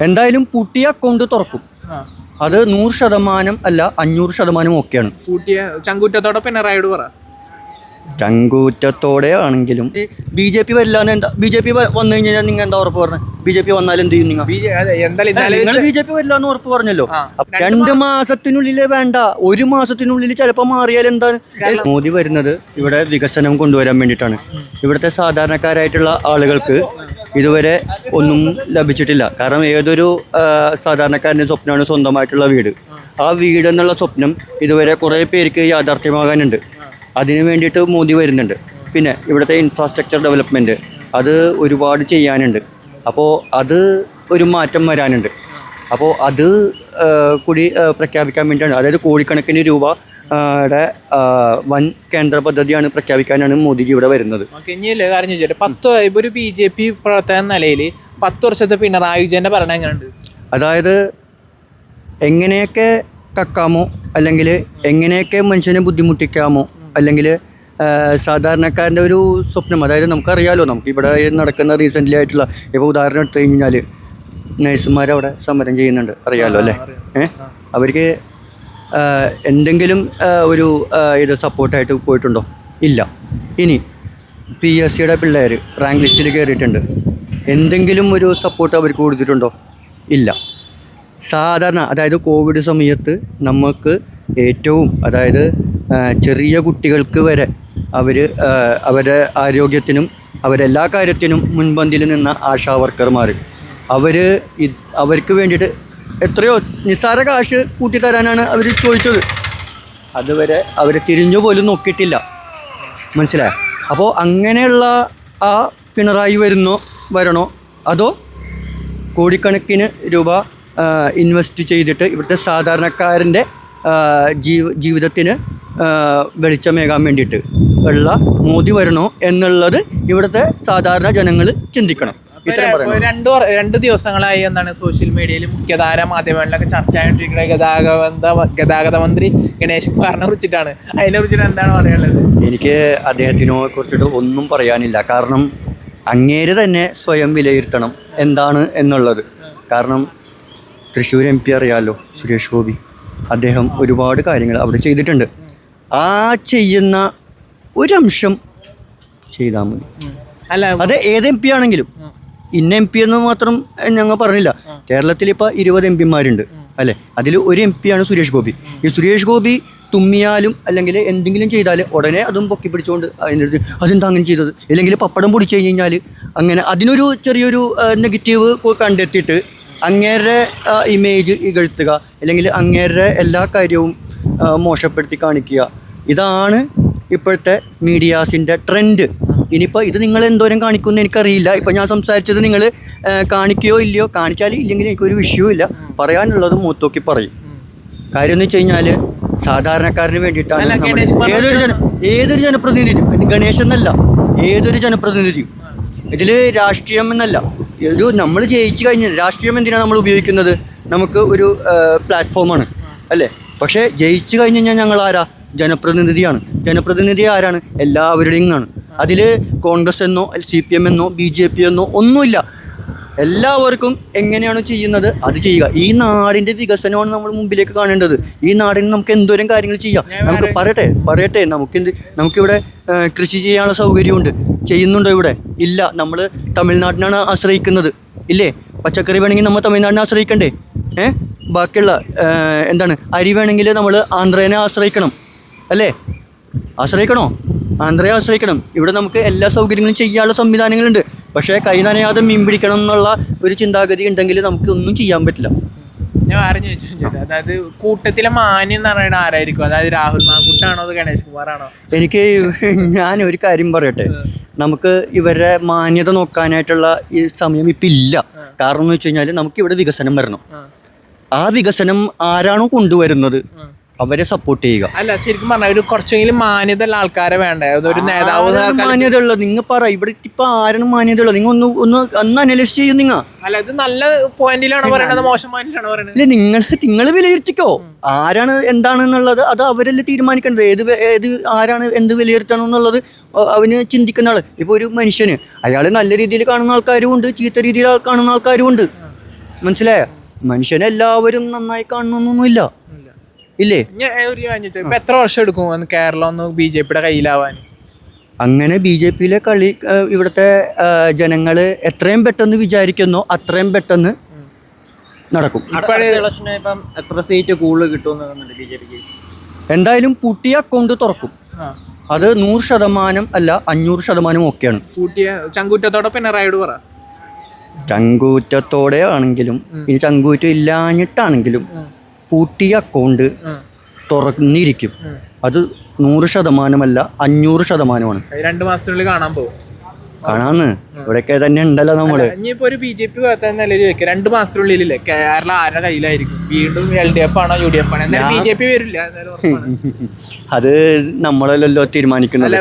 എന്തായാലും പുതിയ അക്കൗണ്ട് തുറക്കും. അത് 100% അല്ല 500% ഒക്കെയാണ്. കൂട്ടിയ ചങ്കൂറ്റത്തോടെ പിണറായിയോട് പറ. ചങ്കൂറ്റത്തോടെ ആണെങ്കിലും BJP വരില്ലാന്ന് എന്താ? BJP വന്നു കഴിഞ്ഞാൽ നിങ്ങൾ എന്താ ഉറപ്പ് പറഞ്ഞത്? BJP വന്നാൽ എന്ത് ചെയ്യും? നിങ്ങൾ BJP വരില്ലാന്ന് ഉറപ്പ് പറഞ്ഞല്ലോ. 2 മാസത്തിനുള്ളിൽ വേണ്ട, 1 മാസത്തിനുള്ളിൽ ചിലപ്പോൾ മാറിയാൽ എന്താണ്? മോദി വരുന്നത് ഇവിടെ വികസനം കൊണ്ടുവരാൻ വേണ്ടിയിട്ടാണ്. ഇവിടുത്തെ സാധാരണക്കാരായിട്ടുള്ള ആളുകൾക്ക് ഇതുവരെ ഒന്നും ലഭിച്ചിട്ടില്ല. കാരണം ഏതൊരു സാധാരണക്കാരൻ്റെ സ്വപ്നമാണ് സ്വന്തമായിട്ടുള്ള വീട്. ആ വീട് എന്നുള്ള സ്വപ്നം ഇതുവരെ കുറേ പേർക്ക് യാഥാർത്ഥ്യമാകാനുണ്ട്. അതിന് വേണ്ടിയിട്ട് മോദി വരുന്നുണ്ട്. പിന്നെ ഇവിടുത്തെ ഇൻഫ്രാസ്ട്രക്ചർ ഡെവലപ്മെൻറ്റ് അത് ഒരുപാട് ചെയ്യാനുണ്ട്. അപ്പോൾ അത് ഒരു മാറ്റം വരാനുണ്ട്. അപ്പോൾ അത് കൂടി പ്രഖ്യാപിക്കാൻ വേണ്ടിയാണ്, അതായത് കോടിക്കണക്കിന് രൂപ വൻ കേന്ദ്ര പദ്ധതിയാണ് പ്രഖ്യാപിക്കാനാണ് മോദിജി ഇവിടെ വരുന്നത്. ഒരു BJP പ്രവർത്തന നിലയിൽ 10 വർഷത്തെ പിണറായി വിജയൻ്റെ ഭരണം എങ്ങനെയുണ്ട്? അതായത് എങ്ങനെയൊക്കെ കക്കാമോ, അല്ലെങ്കിൽ എങ്ങനെയൊക്കെ മനുഷ്യനെ ബുദ്ധിമുട്ടിക്കാമോ, അല്ലെങ്കിൽ സാധാരണക്കാരൻ്റെ ഒരു സ്വപ്നം, അതായത് നമുക്കറിയാമല്ലോ, നമുക്കിവിടെ നടക്കുന്ന റീസെൻ്റ്ലി ആയിട്ടുള്ള ഇപ്പോൾ ഉദാഹരണം എടുത്തു കഴിഞ്ഞാൽ നഴ്സുമാരവിടെ സമരം ചെയ്യുന്നുണ്ട്, അറിയാമല്ലോ അല്ലേ? അവർക്ക് എന്തെങ്കിലും ഒരു ഇത് സപ്പോർട്ടായിട്ട് പോയിട്ടുണ്ടോ? ഇല്ല. ഇനി PSCയുടെ പിള്ളേർ റാങ്ക് ലിസ്റ്റിൽ കയറിയിട്ടുണ്ട്, എന്തെങ്കിലും ഒരു സപ്പോർട്ട് അവർക്ക് കൊടുത്തിട്ടുണ്ടോ? ഇല്ല. സാധാരണ അതായത് കോവിഡ് സമയത്ത് നമുക്ക് ഏറ്റവും, അതായത് ചെറിയ കുട്ടികൾക്ക് വരെ അവരുടെ ആരോഗ്യത്തിനും അവരെല്ലാ കാര്യത്തിനും മുൻപന്തിയിൽ നിന്ന ആശാ വർക്കർമാർ അവർക്ക് വേണ്ടിയിട്ട് എത്രയോ നിസ്സാര കാശ് കൂട്ടിത്തരാനാണ് അവർ ചോദിച്ചത്. അതുവരെ അവർ തിരിഞ്ഞു പോലും നോക്കിയിട്ടില്ല. മനസ്സിലായോ? അപ്പോൾ അങ്ങനെയുള്ള ആ പിണറായി വരണോ അതോ കോടിക്കണക്കിന് രൂപ ഇൻവെസ്റ്റ് ചെയ്തിട്ട് ഇവിടുത്തെ സാധാരണക്കാരൻ്റെ ജീവിതത്തിന് വെളിച്ചമേകാൻ വേണ്ടിയിട്ട് ഉള്ള മോദി വരണോ എന്നുള്ളത് ഇവിടുത്തെ സാധാരണ ജനങ്ങൾ ചിന്തിക്കണം. രണ്ട് ദിവസങ്ങളായി എന്താണ് സോഷ്യൽ മീഡിയയിൽ മുഖ്യധാര മാധ്യമങ്ങളിലൊക്കെ ചർച്ച ആയിട്ടിരിക്കുന്നത് ഗതാഗത മന്ത്രി ഗണേഷ് കുമാറിനെ കുറിച്ചിട്ടാണ്. അതിനെ കുറിച്ചിട്ട് എന്താണ് പറയാനുള്ളത്? എനിക്ക് അദ്ദേഹത്തിനെ കുറിച്ചിട്ട് ഒന്നും പറയാനില്ല. കാരണം അങ്ങേര് തന്നെ സ്വയം വിലയിരുത്തണം എന്താണ് എന്നുള്ളത്. കാരണം തൃശ്ശൂർ MP അറിയാമല്ലോ, സുരേഷ് ഗോപി. അദ്ദേഹം ഒരുപാട് കാര്യങ്ങൾ അവിടെ ചെയ്തിട്ടുണ്ട്. ആ ചെയ്യുന്ന ഒരംശം ചെയ്താൽ മതി. അത് ഏത് MP ആണെങ്കിലും, ഇന്ന MP എന്ന് മാത്രം ഞങ്ങൾ പറഞ്ഞില്ല. കേരളത്തിൽ ഇപ്പോൾ 20 MP അല്ലേ? അതിൽ ഒരു MP ആണ് സുരേഷ് ഗോപി. ഈ സുരേഷ് ഗോപി തുമ്മിയാലും അല്ലെങ്കിൽ എന്തെങ്കിലും ചെയ്താൽ ഉടനെ അതും പൊക്കി പിടിച്ചുകൊണ്ട് അതിൻ്റെ അതെന്താ അങ്ങനെ ചെയ്തത്, അല്ലെങ്കിൽ പപ്പടം പൊടിച്ചു കഴിഞ്ഞാൽ അങ്ങനെ അതിനൊരു ചെറിയൊരു നെഗറ്റീവ് കണ്ടെത്തിയിട്ട് അങ്ങേരുടെ ഇമേജ് ഇകഴ്ത്തുക, അല്ലെങ്കിൽ അങ്ങേരുടെ എല്ലാ കാര്യവും മോശപ്പെടുത്തി കാണിക്കുക. ഇതാണ് ഇപ്പോഴത്തെ മീഡിയാസിൻ്റെ ട്രെൻഡ്. ഇനിയിപ്പോൾ ഇത് നിങ്ങൾ എന്തോരം കാണിക്കുമെന്ന് എനിക്കറിയില്ല. ഇപ്പോൾ ഞാൻ സംസാരിച്ചത് നിങ്ങൾ കാണിക്കുകയോ ഇല്ലയോ, കാണിച്ചാലും ഇല്ലെങ്കിൽ എനിക്കൊരു വിഷയവും ഇല്ല. പറയാനുള്ളത് മൂത്തോക്കി പറയും. കാര്യം എന്ന് വെച്ച് കഴിഞ്ഞാൽ സാധാരണക്കാരന് വേണ്ടിയിട്ടാണ് ഏതൊരു ജനപ്രതിനിധിയും, ഗണേശ് എന്നല്ല, ഏതൊരു ജനപ്രതിനിധിയും ഇതിൽ രാഷ്ട്രീയം എന്നല്ല. ഒരു നമ്മൾ ജയിച്ചു കഴിഞ്ഞാൽ രാഷ്ട്രീയം എന്തിനാണ് നമ്മൾ ഉപയോഗിക്കുന്നത്? നമുക്ക് ഒരു പ്ലാറ്റ്ഫോമാണ് അല്ലേ? പക്ഷേ ജയിച്ചു കഴിഞ്ഞ് കഴിഞ്ഞാൽ ഞങ്ങൾ ആരാ? ജനപ്രതിനിധിയാണ്. ജനപ്രതിനിധി ആരാണ്? എല്ലാവരുടെയും ആണ്. അതിൽ കോൺഗ്രസ് എന്നോ CPM എന്നോ BJP എന്നോ ഒന്നുമില്ല. എല്ലാവർക്കും എങ്ങനെയാണ് ചെയ്യുന്നത് അത് ചെയ്യുക. ഈ നാടിൻ്റെ വികസനമാണ് നമ്മൾ മുമ്പിലേക്ക് കാണേണ്ടത്. ഈ നാടിന് നമുക്ക് എന്തോരം കാര്യങ്ങൾ ചെയ്യാം. നമുക്ക് പറയട്ടെ നമുക്കിവിടെ കൃഷി ചെയ്യാനുള്ള സൗകര്യമുണ്ട്. ചെയ്യുന്നുണ്ടോ ഇവിടെ? ഇല്ല. നമ്മൾ തമിഴ്നാടിനാണ് ആശ്രയിക്കുന്നത്, ഇല്ലേ? പച്ചക്കറി വേണമെങ്കിൽ നമ്മൾ തമിഴ്നാടിനെ ആശ്രയിക്കണ്ടേ? ബാക്കിയുള്ള അരി വേണമെങ്കിൽ നമ്മൾ ആന്ധ്രേനെ ആശ്രയിക്കണം, അല്ലേ? ആശ്രയിക്കണോ? ആന്ധ്രയെ ആശ്രയിക്കണം. ഇവിടെ നമുക്ക് എല്ലാ സൗകര്യങ്ങളും ചെയ്യാനുള്ള സംവിധാനങ്ങളുണ്ട്. പക്ഷേ കൈ നനയാതെ മീൻ പിടിക്കണം എന്നുള്ള ഒരു ചിന്താഗതി ഉണ്ടെങ്കിൽ നമുക്ക് ഒന്നും ചെയ്യാൻ പറ്റില്ല. ഞാൻ ആരും ചോദിച്ചു, അതായത് കൂട്ടത്തിലെ മാന്യം എന്ന് പറയുന്നത് ആരായിരിക്കും? അതായത് രാഹുൽ മാങ്കുട്ടാണോ അതോ ഗണേഷ് കുമാറാണോ? ഞാൻ ഒരു കാര്യം പറയട്ടെ, നമുക്ക് ഇവരുടെ മാന്യത നോക്കാനായിട്ടുള്ള ഈ സമയം ഇപ്പം ഇല്ല. കാരണം എന്ന് വെച്ച് കഴിഞ്ഞാൽ നമുക്കിവിടെ വികസനം വരണം. ആ വികസനം ആരാണോ കൊണ്ടുവരുന്നത് അവരെ സപ്പോർട്ട് ചെയ്യുക. അല്ല, ശരിക്കും പറഞ്ഞാൽ ഒരു കുറച്ചെങ്കിലും മാന്യത ഉള്ള ആൾക്കാരെ വേണ്ടേ? ഒരു നേതാവ് മാന്യത ഉള്ളത് നിങ്ങൾ പറ. ഇവിടെ ഇപ്പൊ ആരാണ് മാന്യത ഉള്ളത്? നിങ്ങൾ ഒന്ന് അനലൈസ് ചെയ്യും. അല്ല, ഇത് നല്ല പോയിന്റിലാണോ പറയുന്നത്, മോശം പോയിന്റിലാണോ പറയുന്നത്? ഇല്ല, നിങ്ങൾ വിലയിരുത്തിക്കോ. ആരാണ് എന്താണെന്നുള്ളത് അത് അവരല്ലേ തീരുമാനിക്കേണ്ടത്. ഏത് ആരാണ് എന്ത് വിലയിരുത്തണം എന്നുള്ളത് അവന് ചിന്തിക്കുന്ന ആള്. ഇപ്പൊ ഒരു മനുഷ്യന് അയാൾ നല്ല രീതിയിൽ കാണുന്ന ആൾക്കാരും ഉണ്ട്, ചീത്ത രീതിയിൽ കാണുന്ന ആൾക്കാരും ഉണ്ട്. മനസ്സിലായ? മനുഷ്യനെ എല്ലാവരും നന്നായി കാണണമെന്നൊന്നുമില്ല, ഇല്ലേ? ഇപ്പൊ എത്ര വർഷം എടുക്കും ഒന്ന് കേരളം ഒന്ന് BJP-യുടെ കയ്യിലാവാൻ? അങ്ങനെ BJP-യിലെ കളി ഇവിടുത്തെ ജനങ്ങൾ എത്രയും പെട്ടെന്ന് വിചാരിക്കുന്നോ അത്രയും പെട്ടെന്ന് നടക്കും. എത്ര സീറ്റ് കൂടുതൽ കിട്ടുമെന്ന് BJP-ക്ക്? എന്തായാലും പുതിയ അക്കൗണ്ട് തുറക്കും. അത് 100% അല്ല 500% ഒക്കെയാണ്. ചങ്കൂറ്റത്തോടെ പിണറായിയോട് പറ. ചങ്കൂറ്റത്തോടെ ആണെങ്കിലും ഇനി ചങ്കൂറ്റം ഇല്ലാഞ്ഞിട്ടാണെങ്കിലും പുതിയ അക്കൗണ്ട് തുറന്നിരിക്കും. അത് 100% അല്ല 500%. 2 മാസത്തിനുള്ളിൽ കാണാൻ പോകും. കാണാന്ന് ഇവിടെയൊക്കെ തന്നെ ഉണ്ടല്ലോ നമ്മള്. ഇനിയിപ്പോ ഒരു BJP നിലയിൽ ചോദിക്കുക 2 മാസത്തിനുള്ളിലല്ലേ കേരളം ആരുടെ കയ്യിലായിരിക്കും? വീണ്ടും LDF ആണോ UDF ആണോ? എന്തായാലും BJP വരില്ല. അത് നമ്മളല്ലല്ലോ തീരുമാനിക്കുന്നത്.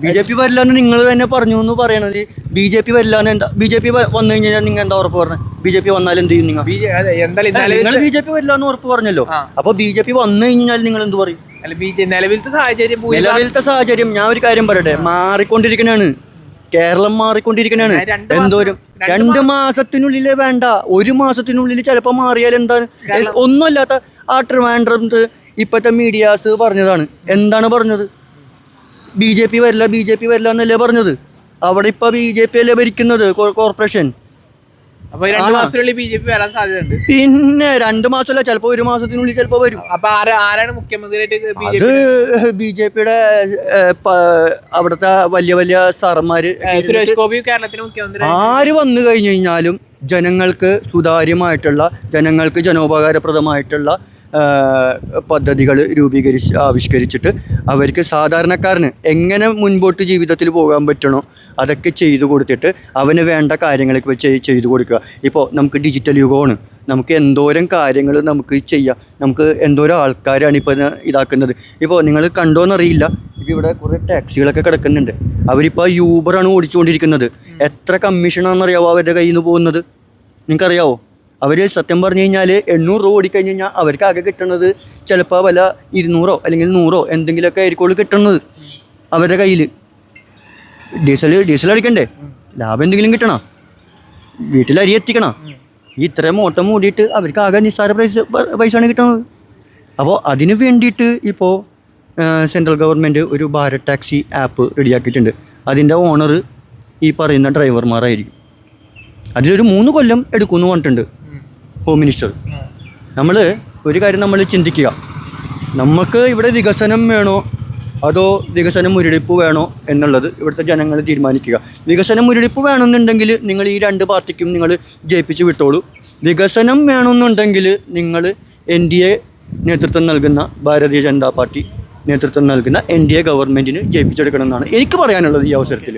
BJP വരില്ല എന്ന് നിങ്ങൾ തന്നെ പറഞ്ഞു എന്ന് പറയണത്. BJP വരില്ല എന്ന് എന്താ? BJP വന്നു കഴിഞ്ഞാൽ നിങ്ങൾ എന്താ ഉറപ്പ് പറഞ്ഞത്? BJP വന്നാൽ എന്ത് ചെയ്യും? നിങ്ങൾ BJP വരില്ല എന്ന് ഉറപ്പ് പറഞ്ഞല്ലോ. അപ്പൊ BJP വന്നു കഴിഞ്ഞാൽ നിങ്ങൾ എന്ത് പറയും? നിലവിലത്തെ സാഹചര്യം ഞാൻ ഒരു കാര്യം പറയട്ടെ, മാറിക്കൊണ്ടിരിക്കണാണ്. കേരളം മാറിക്കൊണ്ടിരിക്കണാണ്. എന്തോരം 2 മാസത്തിനുള്ളിൽ വേണ്ട, 1 മാസത്തിനുള്ളിൽ ചിലപ്പോൾ മാറിയാൽ എന്താണ്? ഒന്നുമല്ലാത്ത ആ ട്രിവാൻഡ്രത്ത് ഇപ്പോഴത്തെ മീഡിയാസ് പറഞ്ഞതാണ്. എന്താണ് പറഞ്ഞത്? BJP വരില്ല എന്നല്ലേ പറഞ്ഞത്? അവിടെ ഇപ്പൊ BJP അല്ലേ ഭരിക്കുന്നത് കോർപ്പറേഷൻ. അപ്പൊ 2 മാസത്തിനുള്ളിൽ BJP വരാൻ സാധ്യതയുണ്ട്. പിന്നെ 2 മാസമല്ല, ചിലപ്പോ 1 മാസത്തിനുള്ളിൽ ചിലപ്പോ വരും. അപ്പൊ ആരാണ് മുഖ്യമന്ത്രിയായിട്ട്? അത് BJP-യുടെ അവിടുത്തെ വലിയ വലിയ സാറന്മാര്. സുരേഷ് ഗോപി കേരളത്തിന് മുഖ്യമന്ത്രി ആര് വന്നു കഴിഞ്ഞു കഴിഞ്ഞാലും ജനങ്ങൾക്ക് സുതാര്യമായിട്ടുള്ള, ജനങ്ങൾക്ക് ജനോപകാരപ്രദമായിട്ടുള്ള പദ്ധതികൾ ആവിഷ്കരിച്ചിട്ട് അവർക്ക് സാധാരണക്കാരന് എങ്ങനെ മുൻപോട്ട് ജീവിതത്തിൽ പോകാൻ പറ്റണോ അതൊക്കെ ചെയ്തു കൊടുത്തിട്ട് അവന് വേണ്ട കാര്യങ്ങളൊക്കെ ചെയ്തു കൊടുക്കുക. ഇപ്പോൾ നമുക്ക് ഡിജിറ്റൽ യുഗമാണ്. നമുക്ക് എന്തോരം കാര്യങ്ങൾ നമുക്ക് ചെയ്യാം. നമുക്ക് എന്തോരം ആൾക്കാരാണ് ഇപ്പോൾ ഇതാക്കുന്നത്. ഇപ്പോൾ നിങ്ങൾ കണ്ടോന്നറിയില്ല, ഇപ്പോൾ ഇവിടെ കുറേ ടാക്സികളൊക്കെ കിടക്കുന്നുണ്ട്. അവരിപ്പോൾ യൂബറാണ് ഓടിച്ചുകൊണ്ടിരിക്കുന്നത്. എത്ര കമ്മീഷനാണെന്നറിയാവോ അവരുടെ കയ്യിൽ നിന്ന് പോകുന്നത്? നിങ്ങൾക്കറിയാവോ? അവർ സത്യം പറഞ്ഞു കഴിഞ്ഞാൽ 800 രൂപ ഓടിക്കഴിഞ്ഞ് കഴിഞ്ഞാൽ അവർക്ക് ആകെ കിട്ടുന്നത് ചിലപ്പോൾ വില 200 അല്ലെങ്കിൽ 100 എന്തെങ്കിലുമൊക്കെ ആയിരിക്കും കിട്ടുന്നത് അവരുടെ കയ്യിൽ. ഡീസൽ അടിക്കണ്ടേ? ലാഭം എന്തെങ്കിലും കിട്ടണം, വീട്ടിൽ അരി എത്തിക്കണം. ഈ ഇത്രയും ഓട്ടം മൂടിയിട്ട് അവർക്ക് ആകെ നിസ്സാര പൈസയാണ് കിട്ടുന്നത്. അപ്പോൾ അതിന് വേണ്ടിയിട്ട് ഇപ്പോൾ സെൻട്രൽ ഗവൺമെൻറ് ഒരു ഭാരത് ടാക്സി ആപ്പ് റെഡിയാക്കിയിട്ടുണ്ട്. അതിൻ്റെ ഓണർ ഈ പറയുന്ന ഡ്രൈവർമാരായിരിക്കും. അതിലൊരു 3 കൊല്ലം എടുക്കുമെന്ന് പറഞ്ഞിട്ടുണ്ട് ഹോം മിനിസ്റ്റർ. നമ്മൾ ഒരു കാര്യം നമ്മൾ ചിന്തിക്കുക, നമുക്ക് ഇവിടെ വികസനം വേണോ അതോ വികസനം മുരടിപ്പ് വേണോ എന്നുള്ളത് ഇവിടുത്തെ ജനങ്ങൾ തീരുമാനിക്കുക. വികസനം മുരടിപ്പ് വേണമെന്നുണ്ടെങ്കിൽ നിങ്ങൾ ഈ 2 പാർട്ടിക്കും നിങ്ങൾ ജയിപ്പിച്ച് വിട്ടോളൂ. വികസനം വേണമെന്നുണ്ടെങ്കിൽ നിങ്ങൾ NDA നേതൃത്വം നൽകുന്ന ഭാരതീയ ജനതാ പാർട്ടി നേതൃത്വം നൽകുന്ന NDA ഗവൺമെൻറ്റിന് ജയിപ്പിച്ചെടുക്കണം എന്നാണ് എനിക്ക് പറയാനുള്ളത് ഈ അവസരത്തിൽ.